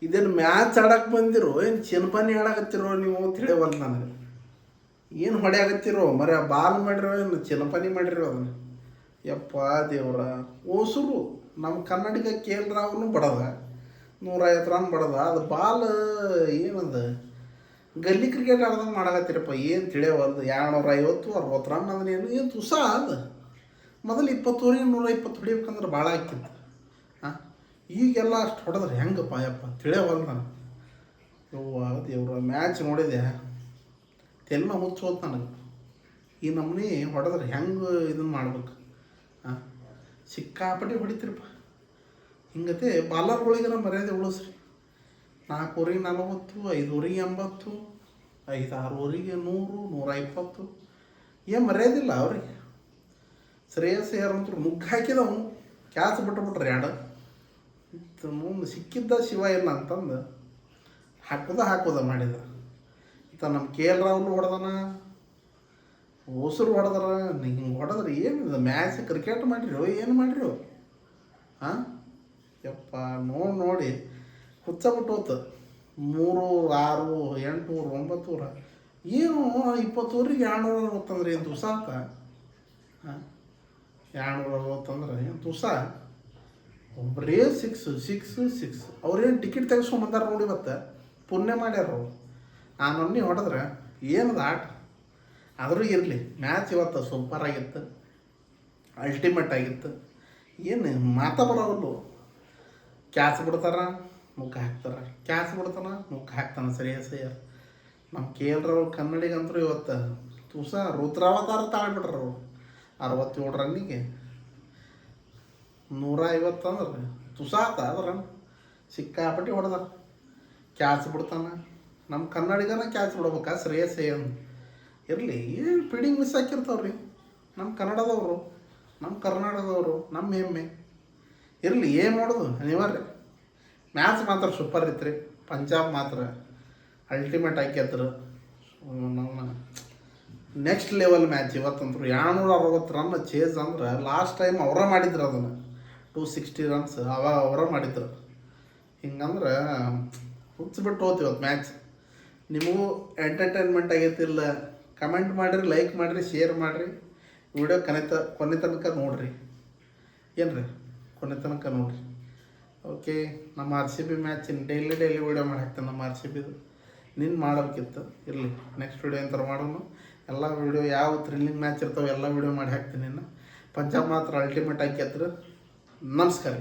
ಇದೇನು ಮ್ಯಾಚ್ ಆಡಕ್ಕೆ ಬಂದಿರೋ ಏನು ಚಿನ್ಪಾನಿ ಆಡಕತ್ತಿರೋ ನೀವು ತಿಳಿಯವಲ್ಲ ನನಗೆ. ಏನು ಹೊಡೆಯಾಗತ್ತಿರೋ ಮರ ಬಾಲ್ ಮಾಡಿರೋ ಏನು ಚಿನ್ನಪಾನಿ ಮಾಡಿರೋ ಅದನ್ನು. ಯಪ್ಪ ದೇವ್ರ ಓಸುರು ನಮ್ಮ ಕನ್ನಡಿಗ ಕೆ ಎಲ್ ರಾವ್ನು ಬಡದ 150 ರನ್ ಬಡದ. ಅದು ಬಾಲ್ ಏನದು ಗಲ್ಲಿ ಕ್ರಿಕೆಟ್ ಆಡ್ದಂಗೆ ಮಾಡಕತ್ತೀರಪ್ಪ. ಏನು ತಿಳಿಯವಲ್ದು. 250 60 ರನ್ ಅಂದ್ರೆ ಏನು ತುಸ ಅದು. ಮೊದಲು 20 ಓವರಿಗೆ 120 ಹೊಡಿಬೇಕಂದ್ರೆ ಭಾಳ ಆಕಿತ್ತು. ಹಾಂ, ಈಗೆಲ್ಲ ಅಷ್ಟು ಹೊಡೆದ್ರೆ ಹೆಂಗಪ್ಪ ಯಪ್ಪ ತಿಳಿಯವಲ್ದು ನಾನು. ಯವ್ವ ದೇವ್ರ ಮ್ಯಾಚ್ ನೋಡಿದೆ ತೆಲ್ಮ ಮುಚ್ಚೋದು ನನಗೆ. ಈ ನಮ್ಮನೆ ಹೊಡೆದ್ರೆ ಹೆಂಗೆ ಇದನ್ನು ಮಾಡ್ಬೇಕು. ಹಾಂ, ಸಿಕ್ಕಾಪಟ್ಟಿ ಹೊಡಿತೀರಪ್ಪ. ಹಿಂಗತೆ ಬಾಲರ್ಗಳಿಗೆಲ್ಲ ಮರ್ಯಾದೆ ಉಳಿಸ್ರಿ. 4 ಓವರಿಗೆ 40, 5 ಓವರಿಗೆ 80, 5-6 ಓವರಿಗೆ 100, 120 ಏನು ಮರ್ಯಾದಿಲ್ಲ ಅವ್ರಿಗೆ. ಶ್ರೇಯಸ್ ಅಯ್ಯರ್ ಅಂತೂ ಮುಗ್ಗು ಹಾಕಿದವನು ಕ್ಯಾಚ್ ಬಿಟ್ಬಿಟ್ರೆ 2 ಮುಂದೆ ಸಿಕ್ಕಿದ್ದ ಶಿವ ಇಲ್ಲ ಅಂತಂದು ಹಾಕೋದ ಮಾಡಿದ. ಇತ್ತ ನಮ್ಮ ಕೆ ಎಲ್ ರಾಹುಲ್ ಹೊಡೆದನ, ಓಸರು ಹೊಡೆದ್ರ. ಹಿಂಗೆ ಹೊಡೆದ್ರೆ ಏನು ಮ್ಯಾಚ್ ಕ್ರಿಕೆಟ್ ಮಾಡಿರೋ ಏನು ಮಾಡಿರೋ. ಹಾಂ ಯಪ್ಪ ನೋಡಿ ಹುಚ್ಚ ಬಿಟ್ಟೋತು. 3, 6, 8, 9 ಏನು 20 ಓವರಿಗೆ 260 ಅಂದ್ರೆ ಏನು ತುಸ ಅಂತ. ಹಾಂ, 260 ಅಂದ್ರೆ ಏನು ತುಸ. ಒಬ್ಬರೇ 6 ಅವ್ರೇನು ಟಿಕೆಟ್ ತೆಗೆಸ್ಕೊಂಬಂದಾರ ನೋಡಿ. ಇವತ್ತು ಪುಣ್ಯ ಮಾಡ್ಯಾರ ಅವರು. ಆ ನಮ್ಮನೆ ಹೊಡೆದ್ರೆ ಏನದು ಆಟ. ಆದರೂ ಇರಲಿ, ಮ್ಯಾಚ್ ಇವತ್ತು ಸೂಪರ್ ಆಗಿತ್ತು, ಅಲ್ಟಿಮೇಟ್ ಆಗಿತ್ತು. ಏನು ಮಾತಾ ಬರೋವಲ್ಲು. ಕ್ಯಾಚ್ ಬಿಡ್ತಾರ ಮುಖ ಹಾಕ್ತಾರೆ, ಕ್ಯಾಚ್ ಬಿಡ್ತಾನೆ ಮುಖ ಹಾಕ್ತಾನೆ ಶ್ರೇಯಸ್ ಅಯ್ಯರ್. ನಮ್ಮ ಕೆ ಎಲ್ ರಾಹುಲ್ ಕನ್ನಡಿಗಂತರೂ ಇವತ್ತು ತುಸ ರುದ್ರಾವತಾರ ತಾಳ್ಬಿಟ್ರ ಅವರು. 67 ರನ್ನಿಗೆ 150 ಅಂದ್ರೆ ತುಸ ಆತ. ಅದ್ರ ಸಿಕ್ಕಾಪಟ್ಟಿ ಹೊಡೆದ. ಕ್ಯಾಚ್ ಬಿಡ್ತಾನೆ. ನಮ್ಮ ಕನ್ನಡಿಗನ ಕ್ಯಾಚ್ ಬಿಡ್ಬೇಕಾ ಶ್ರೇಯಸ್ ಅಯ್ಯರ್. ಇರಲಿ, ಏನು ಫೀಲ್ಡಿಂಗ್ ಮಿಸ್ ಹಾಕಿರ್ತಾವ್ರಿ ನಮ್ಮ ಕನ್ನಡದವರು, ನಮ್ಮ ಕರ್ನಾಟಕದವರು, ನಮ್ಮ ಹೆಮ್ಮೆ. ಇರಲಿ, ಏನು ಮಾಡೋದು ಅನಿವಾರ್ಯ. ಮ್ಯಾಚ್ ಮಾತ್ರ ಸೂಪರ್ ಇತ್ತು ರೀ. ಪಂಜಾಬ್ ಮಾತ್ರ ಅಲ್ಟಿಮೇಟ್ ಹಾಕ್ಯತ್ರ. ನಮ್ಮ ನೆಕ್ಸ್ಟ್ ಲೆವೆಲ್ ಮ್ಯಾಚ್ ಇವತ್ತಂತರು. 260 ರನ್ ಚೇಸ್ ಅಂದ್ರೆ ಲಾಸ್ಟ್ ಟೈಮ್ ಅವರ ಮಾಡಿದ್ರು ಅದನ್ನು. 260 ರನ್ಸ್ ಅವಾಗ ಅವರ ಮಾಡಿದ್ರು. ಹಿಂಗಂದ್ರೆ ಹುಚ್ಚಿಬಿಟ್ಟು ಹೋಗ್ತೀವಿ ಇವತ್ತು ಮ್ಯಾಚ್. ನಿಮಗೂ ಎಂಟರ್ಟೈನ್ಮೆಂಟ್ ಆಗೈತಿಲ್ಲ, ಕಮೆಂಟ್ ಮಾಡಿರಿ, ಲೈಕ್ ಮಾಡಿರಿ, ಶೇರ್ ಮಾಡಿರಿ. ವಿಡಿಯೋ ಕೊನೆ ತನಕ ನೋಡಿರಿ. ಏನು ರೀ, ಕೊನೆ ತನಕ ನೋಡಿರಿ. ಓಕೆ, ನಮ್ಮ RCB ಮ್ಯಾಚಿನ ಡೈಲಿ ವಿಡಿಯೋ ಮಾಡಿ ಹಾಕ್ತೇನೆ. ನಮ್ಮ RCBದು ನಿನ್ನ ಮಾಡಬೇಕಿತ್ತು. ಇರಲಿ, ನೆಕ್ಸ್ಟ್ ವಿಡಿಯೋ ಎಂಥರ ಮಾಡೋಣ. ಎಲ್ಲ ವಿಡಿಯೋ ಯಾವ ಥ್ರಿಲ್ಲಿಂಗ್ ಮ್ಯಾಚ್ ಇರ್ತಾವೆ ಎಲ್ಲ ವಿಡಿಯೋ ಮಾಡಿ ಹಾಕ್ತೀನಿ. ಪಂಜಾಬ್ ಮಾತ್ರ ಅಲ್ಟಿಮೇಟ್ ಹಾಕಿ ಹತ್ರ. ನಮಸ್ಕಾರ.